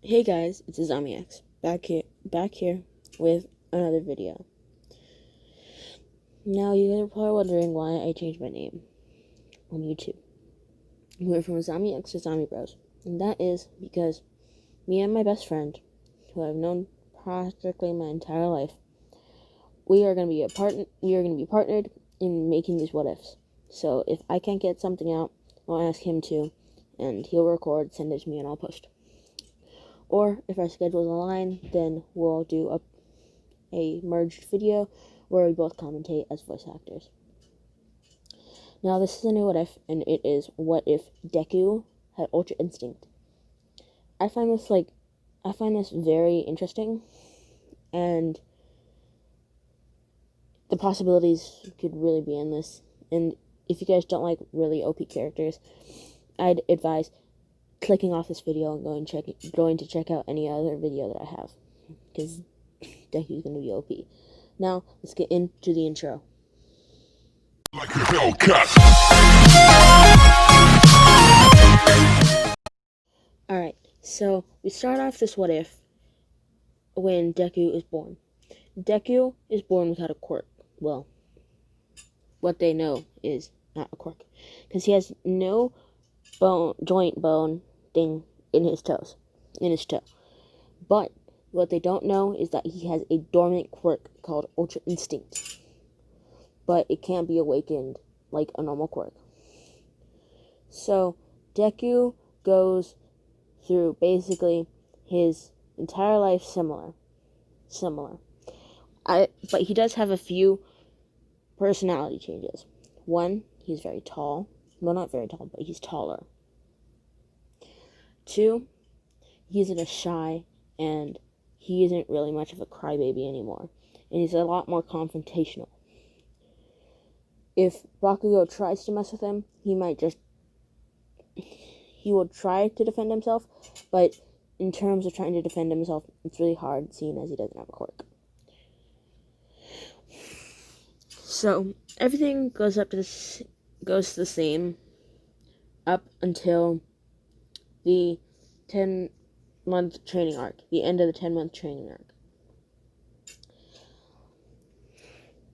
Hey guys, it's ZombieX back here with another video. Now you guys are probably wondering why I changed my name on YouTube. We went from ZombieX to Zombie Bros, and that is because me and my best friend, who I've known practically my entire life, we are gonna be partnered in making these what ifs. So if I can't get something out, I'll ask him to, and he'll record, send it to me, and I'll post. Or if our schedules align, then we'll do a merged video where we both commentate as voice actors. Now this is a new what if, and it is what if Deku had Ultra Instinct. I find this very interesting, and the possibilities could really be endless. And if you guys don't like really OP characters, I'd advise clicking off this video and going to check out any other video that I have, because Deku's going to be OP. Now, let's get into the intro. Like a Hellcat. Alright, so we start off this what if when Deku is born. Deku is born without a quirk. Well, what they know is not a quirk, because he has no joint bone thing in his toe. But what they don't know is that he has a dormant quirk called Ultra Instinct, but it can't be awakened like a normal quirk. So Deku goes through basically his entire life similar. But he does have a few personality changes. One, he's very tall. Well, not very tall, but he's taller. 2, he isn't as shy, and he isn't really much of a crybaby anymore, and he's a lot more confrontational. If Bakugo tries to mess with him, he will try to defend himself, but in terms of trying to defend himself, it's really hard, seeing as he doesn't have a quirk. So everything goes to the same up until the 10-month training arc, the end of the 10-month training arc.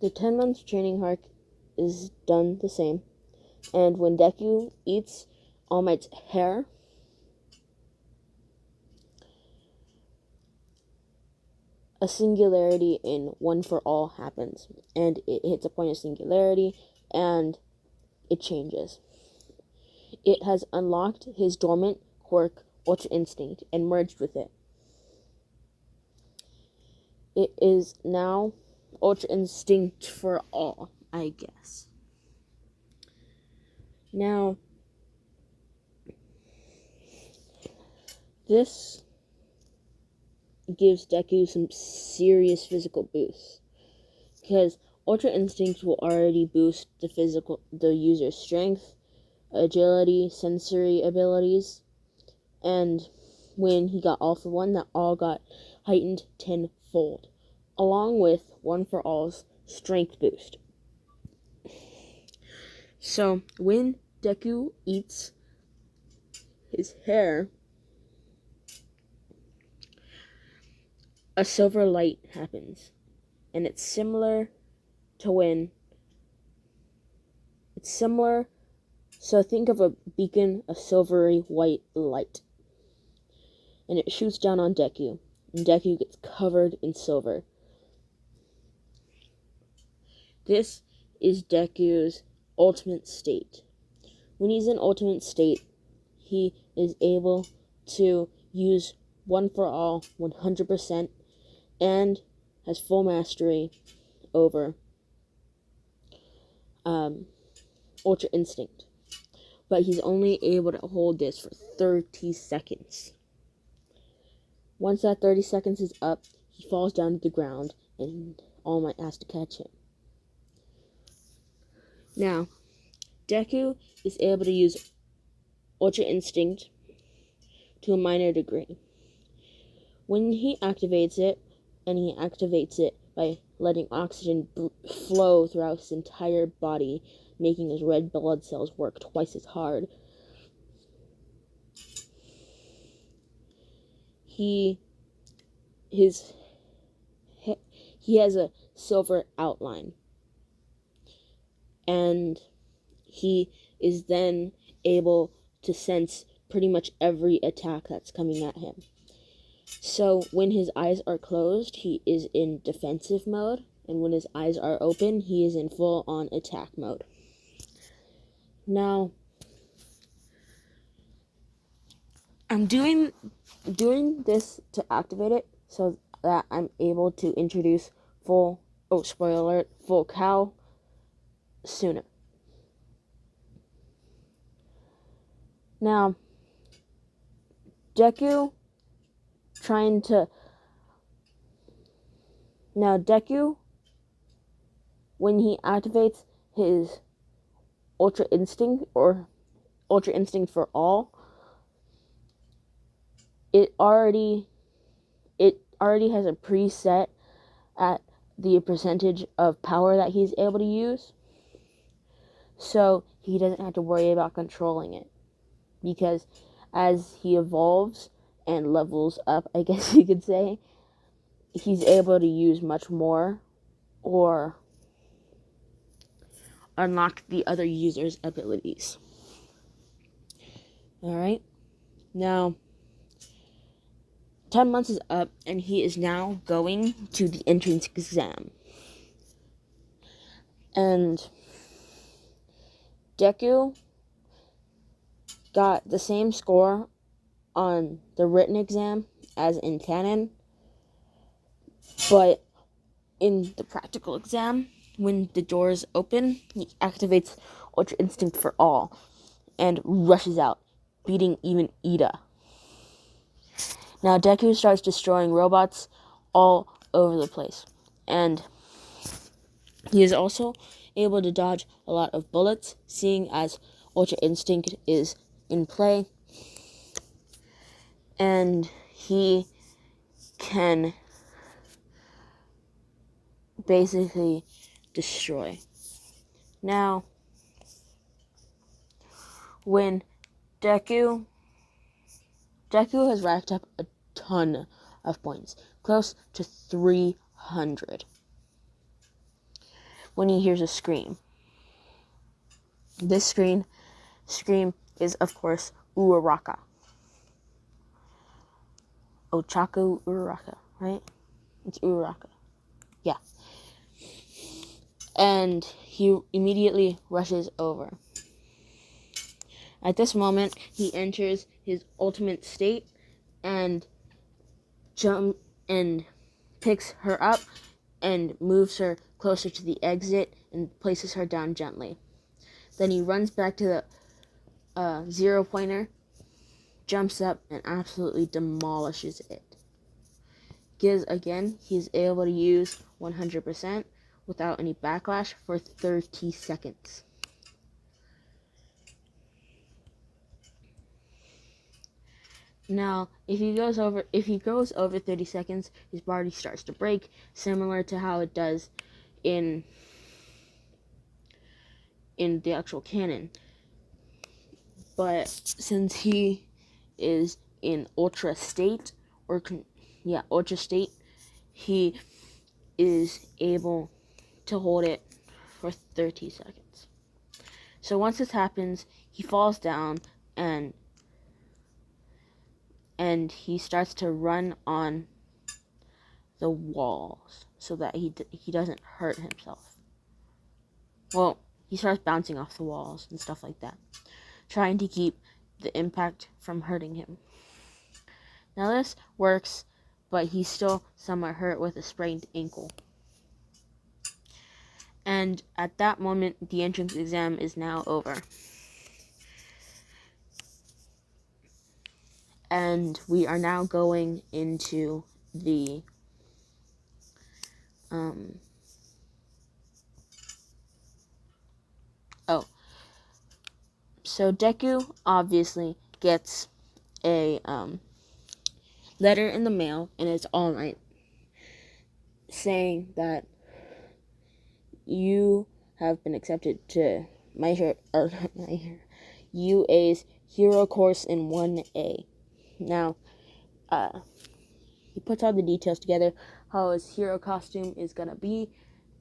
The 10-month training arc is done the same, and when Deku eats All Might's hair, a singularity in One for All happens, and it hits a point of singularity, and it changes. It has unlocked his dormant quirk, Ultra Instinct, and merged with it. It is now Ultra Instinct for all, I guess. Now, this gives Deku some serious physical boosts, because Ultra Instinct will already boost the user's strength, agility, sensory abilities, and when he got All for One, that all got heightened tenfold, along with One for All's strength boost. So when Deku eats his hair, a silver light happens, and it's similar. So think of a beacon of silvery white light, and it shoots down on Deku, and Deku gets covered in silver. This is Deku's ultimate state. When he's in ultimate state, he is able to use One for All 100%, and has full mastery over Ultra Instinct. But he's only able to hold this for 30 seconds. Once that 30 seconds is up, he falls down to the ground, and All Might has to catch him. Now, Deku is able to use Ultra Instinct to a minor degree. When he activates it, and he activates it by letting oxygen flow throughout his entire body, making his red blood cells work twice as hard, he has a silver outline, and he is then able to sense pretty much every attack that's coming at him. So when his eyes are closed, he is in defensive mode, and when his eyes are open, he is in full-on attack mode. Now, I'm doing this to activate it so that I'm able to introduce full cow sooner. Now, Deku, when he activates his Ultra Instinct or Ultra Instinct for all, it already has a preset at the percentage of power that he's able to use, so he doesn't have to worry about controlling it, because as he evolves and levels up, I guess you could say, he's able to use much more or unlock the other user's abilities. Alright, now 10 months is up, and he is now going to the entrance exam. And Deku got the same score on the written exam as in canon, but in the practical exam, when the doors open, he activates Ultra Instinct for all and rushes out, beating even Ida. Now Deku starts destroying robots all over the place, and he is also able to dodge a lot of bullets, seeing as Ultra Instinct is in play, and he can basically destroy. Now, when Deku has racked up a ton of points, close to 300, when he hears a scream. This scream is, of course, Uraraka. Ochaku Uraraka, right? It's Uraraka. Yeah. And he immediately rushes over. At this moment, he enters his ultimate state and picks her up and moves her closer to the exit and places her down gently. Then he runs back to the 0 pointer, jumps up, and absolutely demolishes it. Again, he's able to use 100% without any backlash for 30 seconds. Now, if he goes over 30 seconds, his body starts to break, similar to how it does in the actual canon. But since he is in Ultra State, Ultra State, he is able to hold it for 30 seconds. So once this happens, he falls down and he starts to run on the walls so that he doesn't hurt himself. Well, he starts bouncing off the walls and stuff like that, trying to keep the impact from hurting him. Now this works, but he's still somewhat hurt with a sprained ankle. And at that moment, the entrance exam is now over. And we are now going into the so Deku obviously gets a letter in the mail, and it's all right, saying that you have been accepted to UA's Hero Course in 1A. Now, he puts all the details together, how his hero costume is gonna be,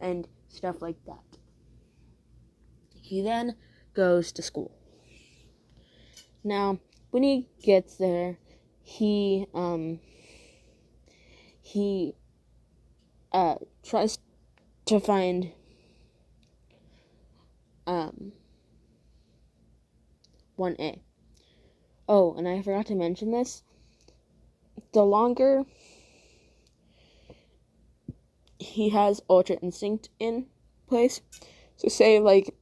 and stuff like that. He then goes to school. Now, when he gets there, he tries to find 1A. Oh, and I forgot to mention this. The longer he has Ultra Instinct in place, so say like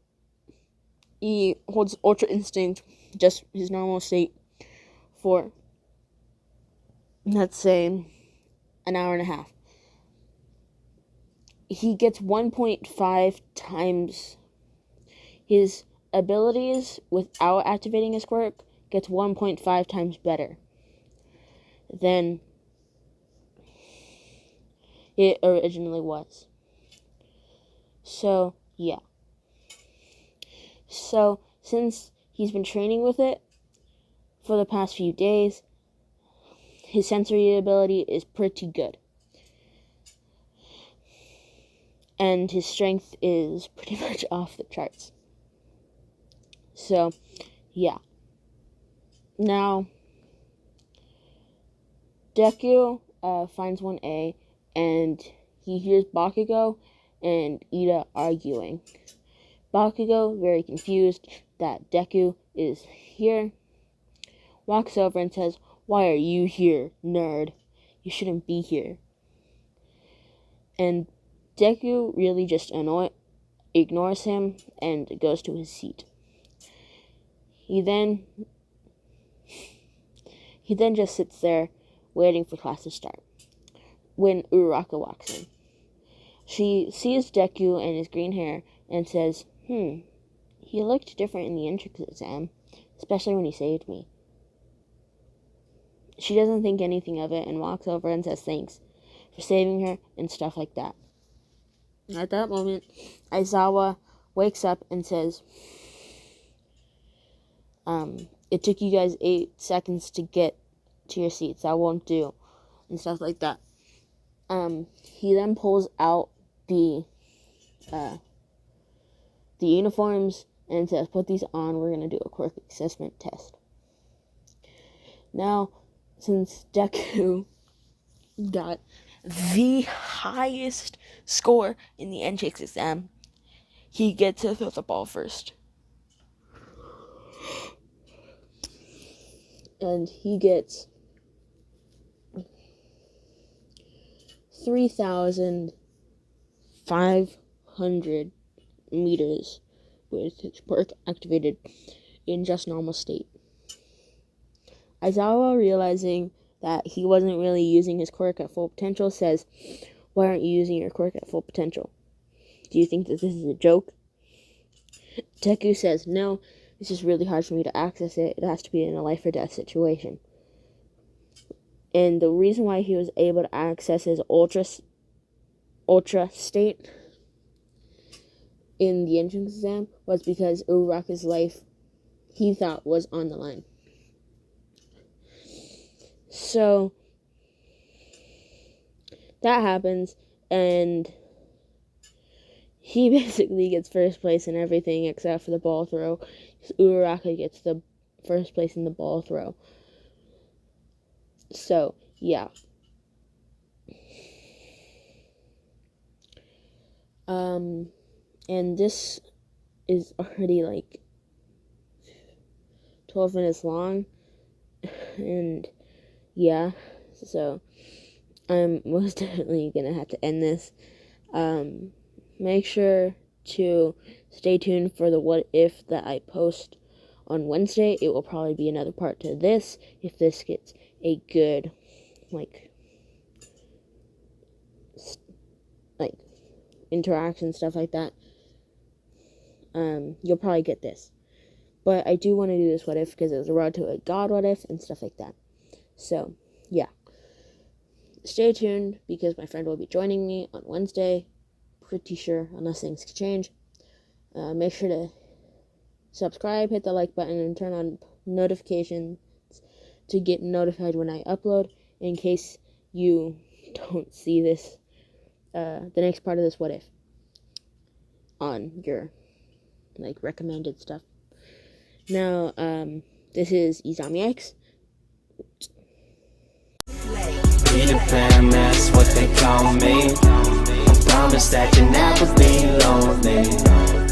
he holds Ultra Instinct, just his normal state, for, let's say, an hour and a half. He gets 1.5 times his abilities without activating his quirk, gets 1.5 times better than it originally was. So, yeah. So, since he's been training with it for the past few days, his sensory ability is pretty good. And his strength is pretty much off the charts. So, yeah. Now, Deku finds 1A, and he hears Bakugo and Ida arguing. Bakugo, very confused that Deku is here, walks over and says, "Why are you here, nerd? You shouldn't be here." And Deku really just ignores him and goes to his seat. He then just sits there waiting for class to start when Uraraka walks in. She sees Deku and his green hair and says, he looked different in the entrance exam, especially when he saved me." She doesn't think anything of it and walks over and says thanks for saving her and stuff like that. At that moment, Aizawa wakes up and says, "It took you guys 8 seconds to get to your seats. That won't do," and stuff like that. He then pulls out the uniforms and says, "Put these on. We're gonna do a quirk assessment test." Now, since Deku got the highest score in the entrance exam, he gets to throw the ball first. And he gets 3,500 meters with his quirk activated in just normal state. Aizawa, realizing that he wasn't really using his quirk at full potential, says, "Why aren't you using your quirk at full potential? Do you think that this is a joke?" Deku says, "No, it's just really hard for me to access it. It has to be in a life or death situation." And the reason why he was able to access his ultra state in the entrance exam was because Uraraka's life, he thought, was on the line. So that happens, and he basically gets first place in everything except for the ball throw. Uraraka gets the first place in the ball throw. So, yeah. And this is already like 12 minutes long. And yeah, so I'm most definitely gonna have to end this. Make sure to stay tuned for the what if that I post on Wednesday. It will probably be another part to this if this gets a good interaction, stuff like that. You'll probably get this. But I do want to do this what if because it was a road to a god what if and stuff like that. So, yeah. Stay tuned because my friend will be joining me on Wednesday. Pretty sure, unless things change. Make sure to subscribe, hit the like button, and turn on notifications to get notified when I upload in case you don't see this, the next part of this what if on your like recommended stuff. Now, this is Izami X. Peter Pan, that's what they call me. I promise that you'll never be lonely.